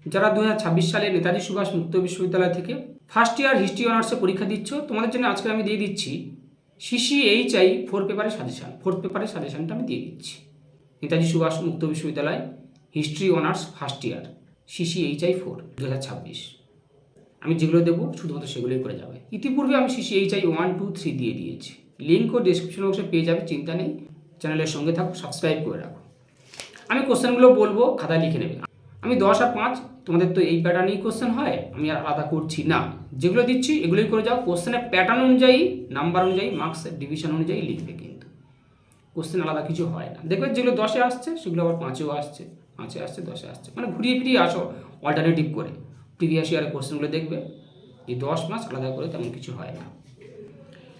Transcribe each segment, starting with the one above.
যারা 2026 সালে নেতাজি সুভাষ মুক্ত বিশ্ববিদ্যালয় থেকে ফার্স্ট ইয়ার হিস্ট্রি অনার্সে পরীক্ষা দিচ্ছ, তোমাদের জন্য আজকে আমি দিয়ে দিচ্ছি CCHI 4 পেপারের সাজেশান। 4th পেপারের সাজেশানটা আমি দিয়ে দিচ্ছি। নেতাজি সুভাষ মুক্ত বিশ্ববিদ্যালয় history honours first year CCHI 4 2026। আমি যেগুলো দেবো শুধুমাত্র সেগুলোই করে যাবে। ইতিপূর্বে আমি CCHI 1, 2, 3 দিয়ে দিয়েছি। লিঙ্ক ও ডেসক্রিপশন বক্সে পেয়ে যাবে, চিন্তা নেই। চ্যানেলের সঙ্গে থাকো, সাবস্ক্রাইব করে রাখো। আমি কোশ্চেনগুলো বলবো, খাতায় লিখে নেবে। আমি 10 আর 5, তোমাদের তো এই প্যাটার্নেই কোশ্চেন হয়, আমি আর আলাদা করছি না। যেগুলো দিচ্ছি এগুলোই করে যাও। কোশ্চেনের প্যাটার্ন অনুযায়ী, নাম্বার অনুযায়ী, মার্কসের ডিভিশন অনুযায়ী লিখবে, কিন্তু কোশ্চেন আলাদা কিছু হয় না। দেখবে যেগুলো 10-এ আসছে সেগুলো আবার 5-এও আসছে, 5-এ আসছে, 10-এ আসছে, মানে ঘুরিয়ে ফিরিয়ে আসো অল্টারনেটিভ করে। প্রিভিয়াস ইয়ারের কোশ্চেনগুলো দেখবে যে 10 মাস আলাদা করে তেমন কিছু হয় না।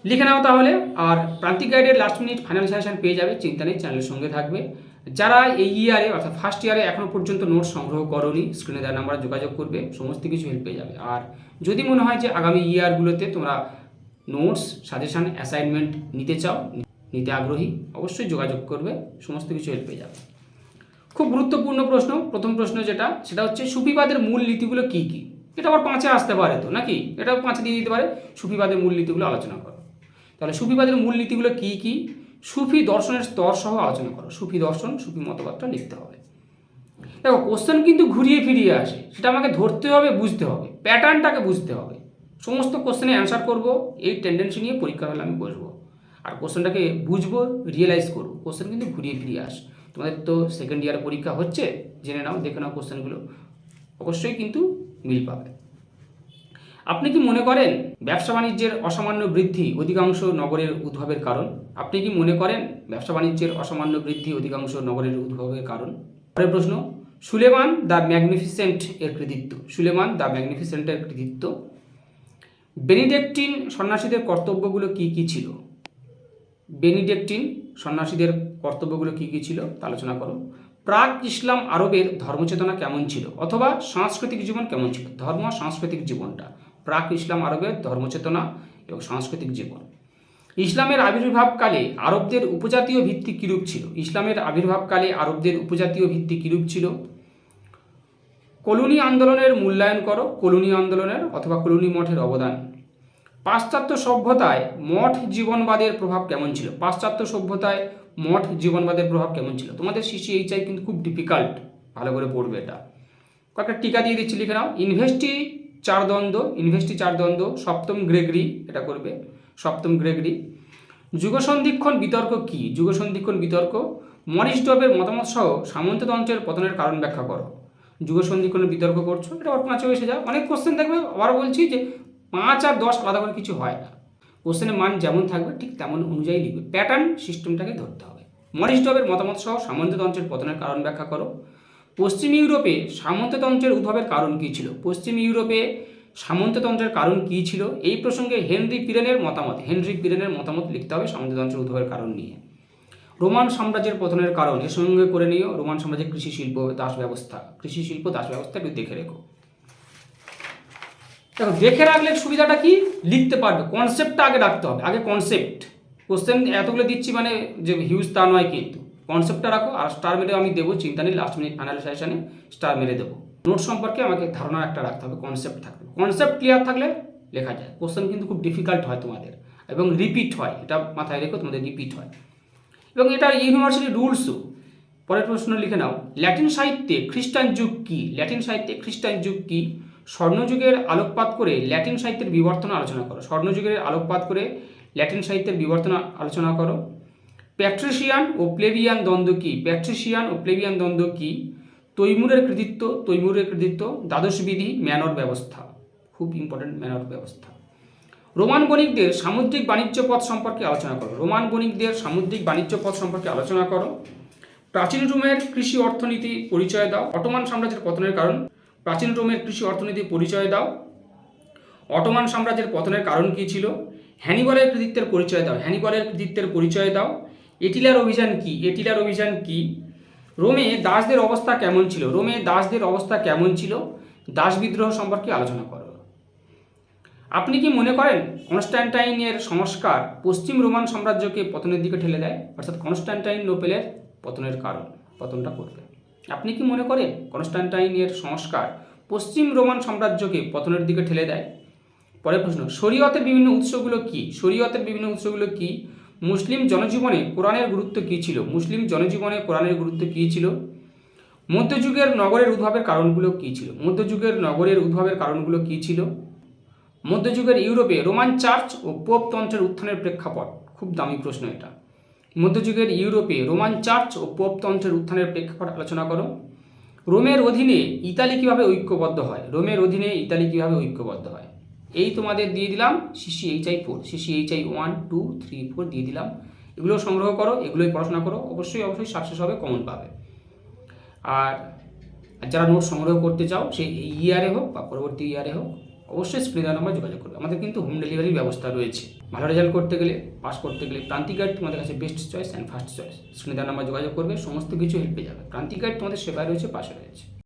লিখে নাও তাহলে। আর প্রান্তিক গাইডের লাস্ট মিনিট ফাইনাল সাজেশন পেয়ে যাবে, চিন্তা নেই, চ্যানেলের সঙ্গে থাকবে। যারা এই ইয়ারে অর্থাৎ ফার্স্ট ইয়ারে এখনও পর্যন্ত নোট সংগ্রহ করোনি, স্ক্রিনে দেওয়া নাম্বারে যোগাযোগ করবে, সমস্ত কিছু হেল্প পেয়ে যাবে। আর যদি মনে হয় যে আগামী ইয়ারগুলোতে তোমরা নোটস, সাজেশন, অ্যাসাইনমেন্ট নিতে চাও, নিতে আগ্রহী, অবশ্যই যোগাযোগ করবে, সমস্ত কিছু হেল্প পেয়ে যাবে। খুব গুরুত্বপূর্ণ প্রশ্ন, প্রথম প্রশ্ন সেটা হচ্ছে সুফিবাদের মূল নীতিগুলো কী কী। এটা আবার 5-এ আসতে পারে তো নাকি, এটা 5-এ দিয়ে দিতে পারে। সুফিবাদের মূল নীতিগুলো আলোচনা করো। তাহলে সুফিবাদের মূল নীতিগুলো কী কী, সুফি দর্শনের স্তর সহ আলোচনা করো। সুফি দর্শন, সুফি মতবাদটা লিখতে হবে। দেখো কোশ্চেন কিন্তু ঘুরিয়ে ফিরিয়ে আসে, সেটা আমাকে ধরতে হবে, বুঝতে হবে, প্যাটার্নটাকে বুঝতে হবে। সমস্ত কোশ্চেনে অ্যান্সার করব, এই টেন্ডেন্সি নিয়ে পরীক্ষা হলে আমি বসবো। আর কোশ্চেনটাকে বুঝবো, রিয়েলাইজ করবো। কোশ্চেন কিন্তু ঘুরিয়ে ফিরিয়ে আসে। তোমাদের তো সেকেন্ড ইয়ার পরীক্ষা হচ্ছে, জেনে নাও, দেখে নাও কোশ্চেনগুলো, অবশ্যই কিন্তু মিল পাবে। আপনি কি মনে করেন ব্যবসা বাণিজ্যের অসামান্য বৃদ্ধি অধিকাংশ নগরের উদ্ভবের কারণ? আপনি কি মনে করেন ব্যবসা বাণিজ্যের অসামান্য বৃদ্ধি অধিকাংশ নগরের উদ্ভবের কারণ? পরের প্রশ্ন, সুলেমান দ্য ম্যাগনিফিসেন্ট এর কৃতিত্ব। সুলেমান দ্য ম্যাগনিফিসেন্টের কৃতিত্ব। বেনিডিক্টিন সন্ন্যাসীদের কর্তব্যগুলো কী কী ছিল? বেনিডিক্টিন সন্ন্যাসীদের কর্তব্যগুলো কী কী ছিল তা আলোচনা করো। প্রাক ইসলাম আরবের ধর্মচেতনা কেমন ছিল, অথবা সাংস্কৃতিক জীবন কেমন ছিল? ধর্ম সাংস্কৃতিক জীবনটা, প্রাক ইসলাম আরবের ধর্মচেতনা এবং সাংস্কৃতিক জীবন। ইসলামের আবির্ভাবকালে আরবদের উপজাতীয় ভিত্তি কিরূপ ছিল? ইসলামের আবির্ভাবকালে আরবদের উপজাতীয় ভিত্তি কিরূপ ছিল? কলোনি আন্দোলনের মূল্যায়ন করো। কলোনি আন্দোলনের অথবা কলোনি মঠের অবদান। পাশ্চাত্য সভ্যতায় মঠ জীবনবাদের প্রভাব কেমন ছিল? পাশ্চাত্য সভ্যতায় মঠ জীবনবাদের প্রভাব কেমন ছিল? তোমাদের CCHI কিন্তু খুব ডিফিকাল্ট, ভালো করে পড়বে এটা। কয়েকটা টিকা দিয়ে দিচ্ছি, লিখে নাও। ইনভেস্টি চার দ্বন্দ্ব, সপ্তম গ্রেগরি, এটা করবে, সপ্তম গ্রেগরি। যুগসন্ধিক্ষণ বিতর্ক কি? যুগসন্ধিক্ষণ বিতর্ক মরিস ডবের মতামত সহ সামন্ততন্ত্রের পতনের কারণ ব্যাখ্যা করো। যুগসন্ধিক্ষণের বিতর্ক করছো, এটা আবার 5-এ এসে যায়। অনেক কোশ্চেন দেখবে, আবার বলছি যে 5 আর 10 আলাদা করে কিছু হয় না। কোশ্চেনের মান যেমন থাকবে ঠিক তেমন অনুযায়ী লিখবে, প্যাটার্ন সিস্টেমটাকে ধরতে হবে। মরিস ডবের মতামত সহ সামন্ততন্ত্রের পতনের কারণ ব্যাখ্যা করো। পশ্চিম ইউরোপে সামন্ততন্ত্রের উদ্ভবের কারণ কী ছিল? পশ্চিম ইউরোপে সামন্ততন্ত্রের কারণ কী ছিল? এই প্রসঙ্গে হেনরি পিরেনের মতামত লিখতে হবে সামন্ততন্ত্রের উদ্ভবের কারণ নিয়ে। রোমান সাম্রাজ্যের পতনের কারণ এর সঙ্গে করে নিও। রোমান সাম্রাজ্যের কৃষি শিল্প দাস ব্যবস্থা একটু দেখে রেখো। দেখো দেখে রাখলে সুবিধাটা কি, লিখতে পারবে। কনসেপ্টটা আগে রাখতে হবে, আগে কনসেপ্ট। কোশ্চেন এতগুলো দিচ্ছি মানে যে হিউজ তা নয়, কিন্তু কনসেপ্টটা রাখো। আর স্টার মেরে আমি দেবো, চিন্তা নেই, লাস্ট মিনিট ফাইনাল সেশনে স্টার মেরে দেবো। নোট সম্পর্কে আমাকে ধারণা একটা রাখতে হবে, কনসেপ্ট থাকবে। কনসেপ্ট ক্লিয়ার থাকলে লেখা যায়। কোশ্চেন কিন্তু খুব ডিফিকাল্ট হয় তোমাদের, এবং রিপিট হয়, এটা মাথায় রেখো, তোমাদের রিপিট হয়, এবং এটা ইউনিভার্সিটি রুলসও। পরের প্রশ্ন লিখে নাও। ল্যাটিন সাহিত্যে খ্রিস্টান যুগ কি? ল্যাটিন সাহিত্যে খ্রিস্টান যুগ কি? স্বর্ণযুগের আলোকপাত করে ল্যাটিন সাহিত্যের বিবর্তন আলোচনা করো। স্বর্ণযুগের আলোকপাত করে ল্যাটিন সাহিত্যের বিবর্তন আলোচনা করো। প্যাট্রিশিয়ান ও প্লেবিয়ান দ্বন্দ্ব কি? প্যাট্রিশিয়ান ও প্লেবিয়ান দ্বন্দ্ব কি? তৈমুরের কৃতিত্ব, দ্বাদশ বিধি, ম্যানর ব্যবস্থা, খুব ইম্পর্টেন্ট ম্যানর ব্যবস্থা। রোমান বণিকদের সামুদ্রিক বাণিজ্য পথ সম্পর্কে আলোচনা করো। রোমান বণিকদের সামুদ্রিক বাণিজ্য পথ সম্পর্কে আলোচনা করো। প্রাচীন রোমের কৃষি অর্থনীতি পরিচয় দাও। অটোমান সাম্রাজ্যের পতনের কারণ। প্রাচীন রোমের কৃষি অর্থনীতি পরিচয় দাও। অটোমান সাম্রাজ্যের পতনের কারণ কী ছিল? হ্যানিবলের কৃতিত্বের পরিচয় দাও। এটিলার অভিযান কি? রোমে দাসদের অবস্থা কেমন ছিল? দাস বিদ্রোহ সম্পর্কে আলোচনা করো। আপনি কি মনে করেন কনস্ট্যান্টাইনের সংস্কার পশ্চিম রোমান সাম্রাজ্যকে পতনের দিকে ঠেলে দেয়? অর্থাৎ কনস্ট্যান্টাইনোপলের পতনটা করবে। আপনি কি মনে করেন কনস্ট্যান্টাইনের সংস্কার পশ্চিম রোমান সাম্রাজ্যকে পতনের দিকে ঠেলে দেয়। পরের প্রশ্ন, শরীয়তের বিভিন্ন উৎসগুলো কি? শরীয়তের বিভিন্ন উৎসগুলো কি? মুসলিম জনজীবনে কোরআনের গুরুত্ব কী ছিল? মুসলিম জনজীবনে কোরআনের গুরুত্ব কী ছিল? মধ্যযুগের নগরের উদ্ভবের কারণগুলো কী ছিল? মধ্যযুগের নগরের উদ্ভবের কারণগুলো কী ছিল? মধ্যযুগের ইউরোপে রোমান চার্চ ও পোপ তন্ত্রের উত্থানের প্রেক্ষাপট। খুব দামি প্রশ্ন এটা। মধ্যযুগের ইউরোপে রোমান চার্চ ও পোপ তন্ত্রের উত্থানের প্রেক্ষাপট আলোচনা করো। রোমের অধীনে ইতালি কীভাবে ঐক্যবদ্ধ হয়? রোমের অধীনে ইতালি কীভাবে ঐক্যবদ্ধ হয়? এই তোমাদের দিয়ে দিলাম CCHI 4, CCHI 1, 2, 3, 4 দিয়ে দিলাম। এগুলো সংগ্রহ করো, এগুলোই পড়াশোনা করো, অবশ্যই সাকসেস হবে, কমন পাবে। আর যারা নোট সংগ্রহ করতে চাও, সেই ইয়ারে হোক বা পরবর্তী ইয়ারে হোক, অবশ্যই স্ক্রিনে দেওয়া নাম্বার যোগাযোগ করবে। আমাদের কিন্তু হোম ডেলিভারির ব্যবস্থা রয়েছে। ভালো রেজাল্ট করতে গেলে, পাস করতে গেলে ক্রান্তি গাইড তোমাদের কাছে best choice and first choice. স্ক্রিনে দেওয়া নাম্বার যোগাযোগ করবে, সমস্ত কিছু হেল্প পেয়ে যাবে। ক্রান্তি গাইড তোমাদের সেবায় রয়েছে, পাশে রয়েছে।